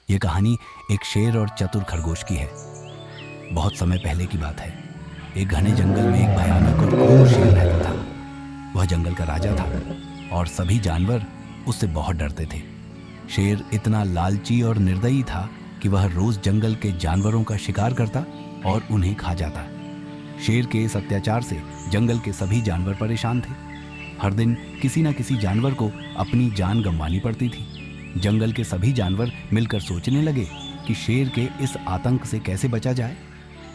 ये कहानी एक शेर और चतुर खरगोश की है। बहुत समय पहले की बात है। एक घने जंगल में एक भयानक और क्रूर शेर रहता था। वह जंगल का राजा था और सभी जानवर उससे बहुत डरते थे। शेर इतना लालची और निर्दयी था कि वह रोज जंगल के जानवरों का शिकार करता और उन्हें खा जाता। शेर के इस अत्याचार से जंगल के सभी जानवर परेशान थे। हर दिन किसी न किसी जानवर को अपनी जान गंवानी पड़ती थी। जंगल के सभी जानवर मिलकर सोचने लगे कि शेर के इस आतंक से कैसे बचा जाए।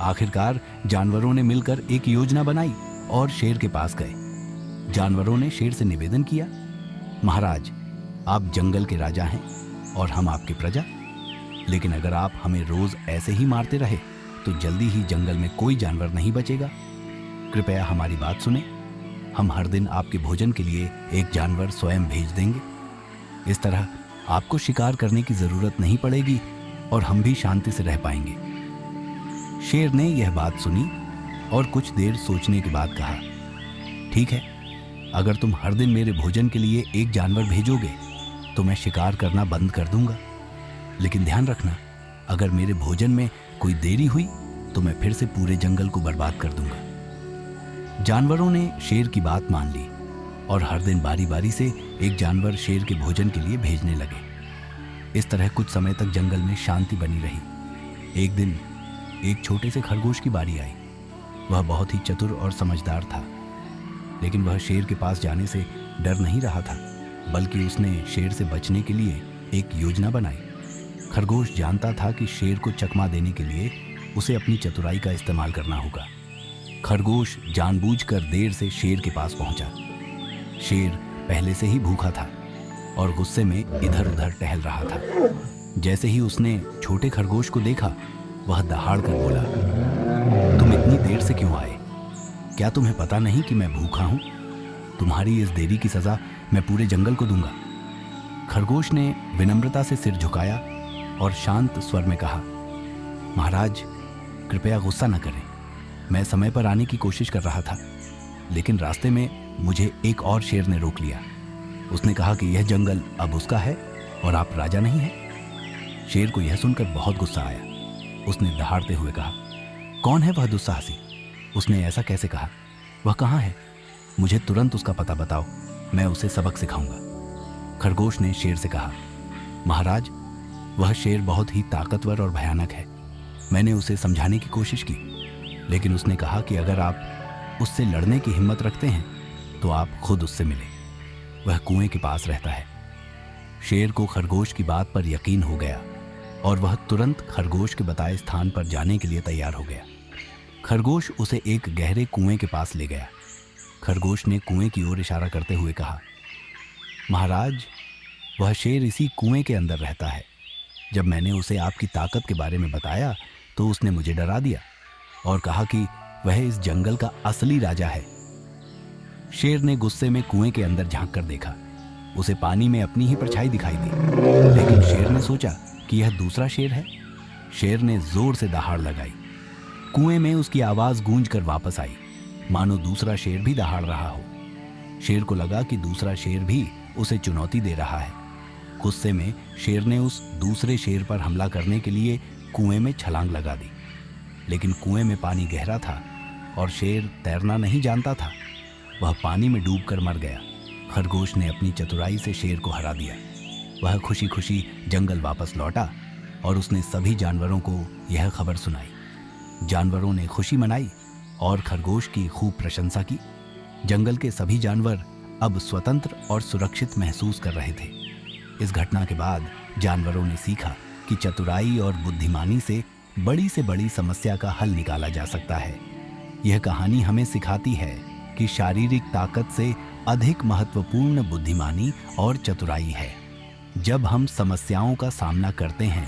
आखिरकार जानवरों ने मिलकर एक योजना बनाई और शेर के पास गए। जानवरों ने शेर से निवेदन किया, महाराज, आप जंगल के राजा हैं और हम आपकी प्रजा, लेकिन अगर आप हमें रोज ऐसे ही मारते रहे तो जल्दी ही जंगल में कोई जानवर नहीं बचेगा। कृपया हमारी बात सुने। हम हर दिन आपके भोजन के लिए एक जानवर स्वयं भेज देंगे। इस तरह आपको शिकार करने की जरूरत नहीं पड़ेगी और हम भी शांति से रह पाएंगे। शेर ने यह बात सुनी और कुछ देर सोचने के बाद कहा, ठीक है, अगर तुम हर दिन मेरे भोजन के लिए एक जानवर भेजोगे तो मैं शिकार करना बंद कर दूंगा। लेकिन ध्यान रखना, अगर मेरे भोजन में कोई देरी हुई तो मैं फिर से पूरे जंगल को बर्बाद कर दूंगा। जानवरों ने शेर की बात मान ली और हर दिन बारी बारी से एक जानवर शेर के भोजन के लिए भेजने लगे। इस तरह कुछ समय तक जंगल में शांति बनी रही। एक दिन एक छोटे से खरगोश की बारी आई। वह बहुत ही चतुर और समझदार था, लेकिन वह शेर के पास जाने से डर नहीं रहा था, बल्कि उसने शेर से बचने के लिए एक योजना बनाई। खरगोश जानता था कि शेर को चकमा देने के लिए उसे अपनी चतुराई का इस्तेमाल करना होगा। खरगोश जानबूझकर देर से शेर के पास पहुंचा। शेर पहले से ही भूखा था और गुस्से में इधर उधर टहल रहा था। जैसे ही उसने छोटे खरगोश को देखा, वह दहाड़ कर बोला, तुम इतनी देर से क्यों आए? क्या तुम्हें पता नहीं कि मैं भूखा हूं? तुम्हारी इस देरी की सजा मैं पूरे जंगल को दूंगा। खरगोश ने विनम्रता से सिर झुकाया और शांत स्वर में कहा, महाराज, कृपया गुस्सा न करें। मैं समय पर आने की कोशिश कर रहा था, लेकिन रास्ते में मुझे एक और शेर ने रोक लिया। उसने कहा कि यह जंगल अब उसका है और आप राजा नहीं हैं। शेर को यह सुनकर बहुत गुस्सा आया। उसने दहाड़ते हुए कहा, कौन है वह दुस्साहसी? उसने ऐसा कैसे कहा? वह कहाँ है? मुझे तुरंत उसका पता बताओ, मैं उसे सबक सिखाऊंगा। खरगोश ने शेर से कहा, महाराज, वह शेर बहुत ही ताकतवर और भयानक है। मैंने उसे समझाने की कोशिश की, लेकिन उसने कहा कि अगर आप उससे लड़ने की हिम्मत रखते हैं तो आप खुद उससे मिले। वह कुएं के पास रहता है। शेर को खरगोश की बात पर यकीन हो गया और वह तुरंत खरगोश के बताए स्थान पर जाने के लिए तैयार हो गया। खरगोश उसे एक गहरे कुएं के पास ले गया। खरगोश ने कुएं की ओर इशारा करते हुए कहा, महाराज, वह शेर इसी कुएं के अंदर रहता है। जब मैंने उसे आपकी ताकत के बारे में बताया तो उसने मुझे डरा दिया और कहा कि वह इस जंगल का असली राजा है। शेर ने गुस्से में कुएं के अंदर झांक कर देखा। उसे पानी में अपनी ही परछाई दिखाई दी, लेकिन शेर ने सोचा कि यह दूसरा शेर है। शेर ने जोर से दहाड़ लगाई। कुएं में उसकी आवाज गूंज कर वापस आई, मानो दूसरा शेर भी दहाड़ रहा हो। शेर को लगा कि दूसरा शेर भी उसे चुनौती दे रहा है। गुस्से में शेर ने उस दूसरे शेर पर हमला करने के लिए कुएं में छलांग लगा दी, लेकिन कुएं में पानी गहरा था और शेर तैरना नहीं जानता था। वह पानी में डूबकर मर गया। खरगोश ने अपनी चतुराई से शेर को हरा दिया। वह खुशी खुशी जंगल वापस लौटा और उसने सभी जानवरों को यह खबर सुनाई। जानवरों ने खुशी मनाई और खरगोश की खूब प्रशंसा की। जंगल के सभी जानवर अब स्वतंत्र और सुरक्षित महसूस कर रहे थे। इस घटना के बाद जानवरों ने सीखा कि चतुराई और बुद्धिमानी से बड़ी समस्या का हल निकाला जा सकता है। यह कहानी हमें सिखाती है कि शारीरिक ताकत से अधिक महत्वपूर्ण बुद्धिमानी और चतुराई है। जब हम समस्याओं का सामना करते हैं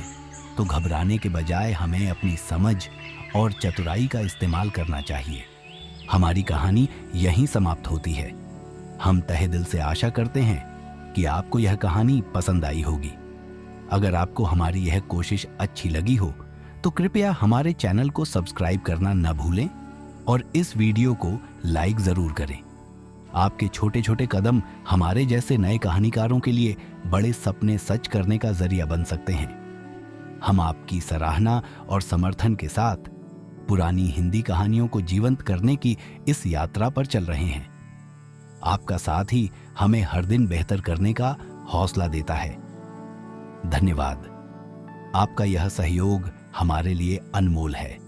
तो घबराने के बजाय हमें अपनी समझ और चतुराई का इस्तेमाल करना चाहिए। हमारी कहानी यहीं समाप्त होती है। हम तहे दिल से आशा करते हैं कि आपको यह कहानी पसंद आई होगी। अगर आपको हमारी यह कोशिश अच्छी लगी हो तो कृपया हमारे चैनल को सब्सक्राइब करना न भूलें और इस वीडियो को लाइक जरूर करें। आपके छोटे छोटे कदम हमारे जैसे नए कहानीकारों के लिए बड़े सपने सच करने का जरिया बन सकते हैं। हम आपकी सराहना और समर्थन के साथ पुरानी हिंदी कहानियों को जीवंत करने की इस यात्रा पर चल रहे हैं। आपका साथ ही हमें हर दिन बेहतर करने का हौसला देता है। धन्यवाद। आपका यह सहयोग हमारे लिए अनमोल है।